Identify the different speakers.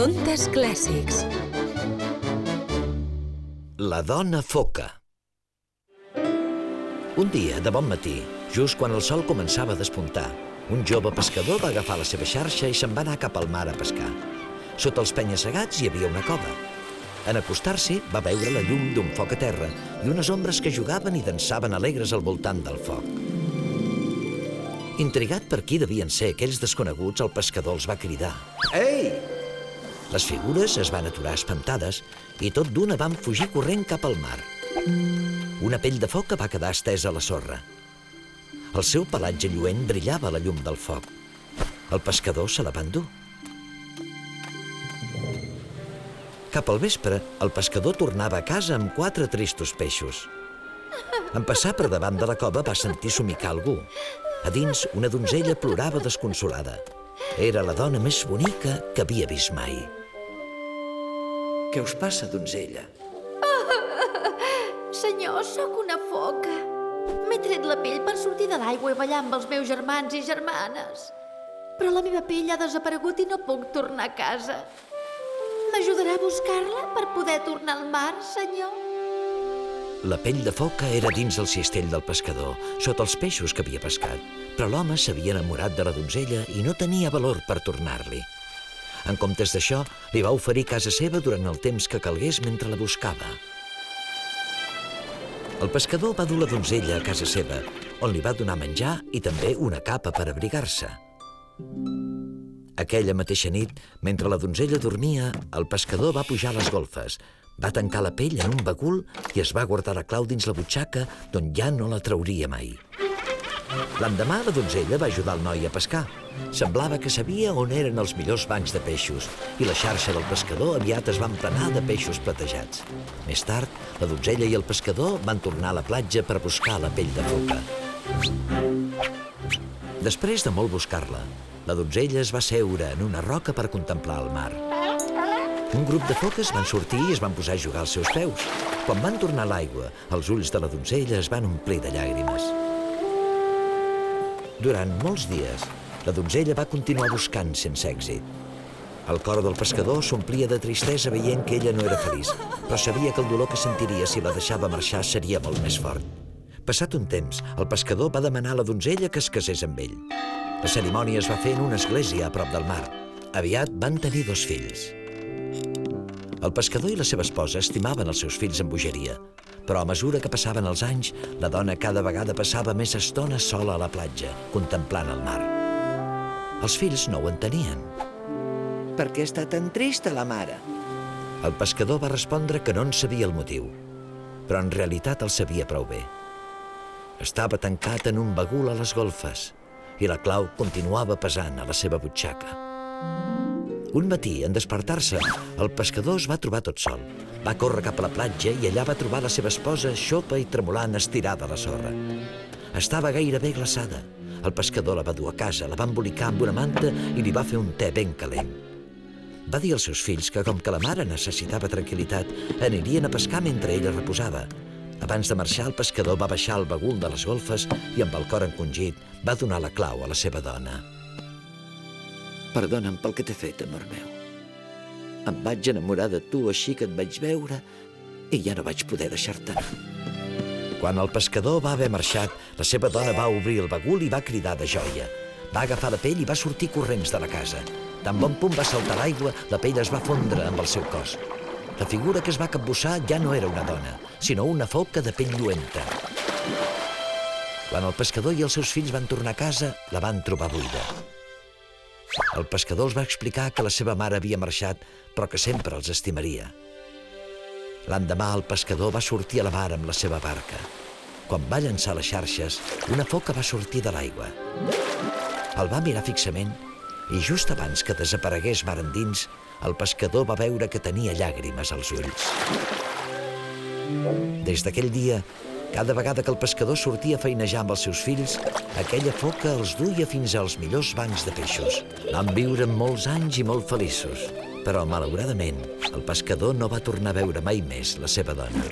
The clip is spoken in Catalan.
Speaker 1: Contes clàssics.
Speaker 2: La dona foca. Un dia, de bon matí, just quan el sol començava a despuntar, un jove pescador va agafar la seva xarxa i se'n va anar cap al mar a pescar. Sota els penya-segats hi havia una cova. En acostar-s'hi, va veure la llum d'un foc a terra i unes ombres que jugaven i dansaven alegres al voltant del foc. Intrigat per qui devien ser aquells desconeguts, el pescador els va cridar. Ei! Les figures es van aturar espantades i tot d'una van fugir corrent cap al mar. Una pell de foca va quedar estesa a la sorra. El seu pelatge lluent brillava a la llum del foc. El pescador se la va endur. Cap al vespre, el pescador tornava a casa amb 4 tristos peixos. En passar per davant de la cova va sentir somicar algú. A dins, una donzella plorava desconsolada. Era la dona més bonica que havia vist mai. Què us passa, donzella?
Speaker 3: Senyor, sóc una foca. M'he tret la pell per sortir de l'aigua i ballar amb els meus germans i germanes. Però la meva pell ha desaparegut i no puc tornar a casa. M'ajudarà a buscar-la per poder tornar al mar, senyor?
Speaker 2: La pell de foca era dins el cistell del pescador, sota els peixos que havia pescat. Però l'home s'havia enamorat de la donzella i no tenia valor per tornar-li. En comptes d'això, li va oferir casa seva durant el temps que calgués mentre la buscava. El pescador va dur la donzella a casa seva, on li va donar menjar i també una capa per abrigar-se. Aquella mateixa nit, mentre la donzella dormia, el pescador va pujar a les golfes, va tancar la pell en un bagul i es va guardar la clau dins la butxaca, d'on ja no la trauria mai. L'endemà, la donzella va ajudar el noi a pescar. Semblava que sabia on eren els millors bancs de peixos i la xarxa del pescador aviat es va emplenar de peixos platejats. Més tard, la donzella i el pescador van tornar a la platja per buscar la pell de foca. Després de molt buscar-la, la donzella es va seure en una roca per contemplar el mar. Un grup de foques van sortir i es van posar a jugar als seus peus. Quan van tornar a l'aigua, els ulls de la donzella es van omplir de llàgrimes. Durant molts dies, la donzella va continuar buscant sense èxit. El cor del pescador s'omplia de tristesa veient que ella no era feliç, però sabia que el dolor que sentiria si la deixava marxar seria molt més fort. Passat un temps, el pescador va demanar a la donzella que es casés amb ell. La cerimònia es va fer en una església a prop del mar. Aviat van tenir 2 fills. El pescador i la seva esposa estimaven els seus fills amb bogeria, però a mesura que passaven els anys, la dona cada vegada passava més estona sola a la platja, contemplant el mar. Els fills no ho entenien. Per què està tan trista la mare? El pescador va respondre que no en sabia el motiu, però en realitat el sabia prou bé. Estava tancat en un bagul a les golfes i la clau continuava pesant a la seva butxaca. Un matí, en despertar-se, el pescador es va trobar tot sol. Va córrer cap a la platja i allà va trobar la seva esposa xopa i tremolant estirada a la sorra. Estava gairebé glaçada. El pescador la va dur a casa, la va embolicar amb una manta i li va fer un te ben calent. Va dir als seus fills que, com que la mare necessitava tranquil·litat, anirien a pescar mentre ella reposava. Abans de marxar, el pescador va baixar al bagul de les golfes i, amb el cor encongit, va donar la clau a la seva dona. Perdona'm pel que t'he fet, amor meu. Em vaig enamorar de tu així que et vaig veure i ja no vaig poder deixar-te anar. Quan el pescador va haver marxat, la seva dona va obrir el bagul i va cridar de joia. Va agafar la pell i va sortir corrents de la casa. Tan bon punt va saltar a l'aigua, la pell es va fondre amb el seu cos. La figura que es va capbussar ja no era una dona, sinó una foca de pell lluenta. Quan el pescador i els seus fills van tornar a casa, la van trobar buida. El pescador els va explicar que la seva mare havia marxat, però que sempre els estimaria. L'endemà, el pescador va sortir a la mar amb la seva barca. Quan va llançar les xarxes, una foca va sortir de l'aigua. El va mirar fixament i just abans que desaparegués mar endins, el pescador va veure que tenia llàgrimes als ulls. Des d'aquell dia, cada vegada que el pescador sortia a feinejar amb els seus fills, aquella foca els duia fins als millors bancs de peixos. Van viure molts anys i molt feliços, però malauradament el pescador no va tornar a veure mai més la seva dona.